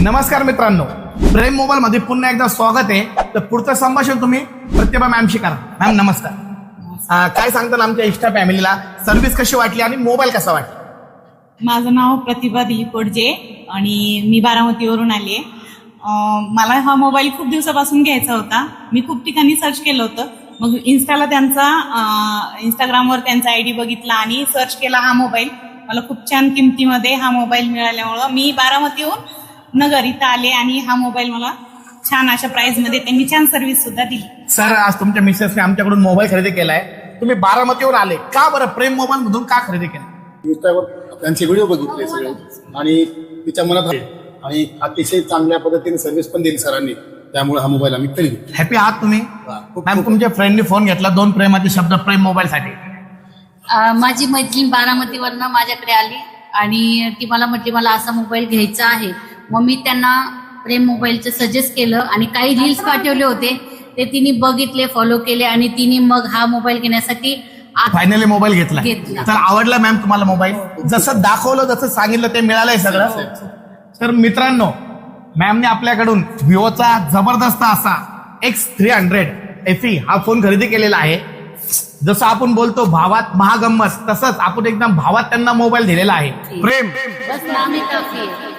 नमस्कार मित्रांनो, प्रेम मोबाईल मध्ये पुन्हा एकदा स्वागत आहे. तर पुढचं संभाषण तुम्ही प्रतिभा मॅमशी करा. मॅम नमस्कार. काय सांगताल आमच्या इष्टा फॅमिलीला, सर्व्हिस कशी वाटली आणि मोबाईल कसा वाटला? माझं नाव प्रतिभा दिलीप कोडजे आणि मी बारामतीवरून आली आहे. मला हा मोबाईल खूप दिवसापासून घ्यायचा होता. मी खूप ठिकाणी सर्च केलं होतं. मग इंस्टाग्रामवर त्यांचा आयडी बघितला आणि सर्च केला हा मोबाईल. मला खूप छान किमतीमध्ये हा मोबाईल मिळाल्यामुळं मी बारामतीहून नगर इथं आले आणि हा मोबाईल मला छान अशा प्राइसमध्ये त्यांनी छान सर्व्हिस सुद्धा दिली. सर, आज तुमच्या मिसेसने आमच्याकडून मोबाईल खरेदी केलाय. तुम्ही बारामतीवर आले का बरं? प्रेम मोबाईल मधून का खरेदी केला? इंस्टावर त्यांचे व्हिडिओ बघितले सगळे आणि तिच्या मनात आहे आणि अतिशय चांगल्या पद्धतीने सर्व्हिस पण दिली सरांनी, त्यामुळे हा मोबाईल आम्ही खरेदी. हॅपी आहात तुम्ही? मॅम, तुमच्या फ्रेंडने फोन घेतला 2 प्रेमाचे शब्द प्रेम मोबाईल साठी. माझी मैत्रीण बारामतीवरनं माझ्याकडे आली आणि ती मला म्हटली मला असा मोबाईल घ्यायचा आहे. मग मी त्यांना प्रेम मोबाईलचं सजेस्ट केलं आणि काही रील्स पाठवले होते ते तिने बघितले, फॉलो केले आणि तिने मग हा मोबाईल घेण्यासाठी फायनली मोबाईल घेतला. घेतला. तर आवडला मॅम तुम्हाला मोबाईल? जसं दाखवलं, जसं सांगितलं ते मिळालंय सगळं. तर मित्रांनो, मॅमने आपल्याकडून विवोचा जबरदस्त असा X300 FE हा फोन खरेदी केलेला आहे. जसं आपण बोलतो भावात महागंमत, तसंच आपण एकदम भावात त्यांना मोबाईल दिलेला आहे. प्रेम बस नामे काफी आहे.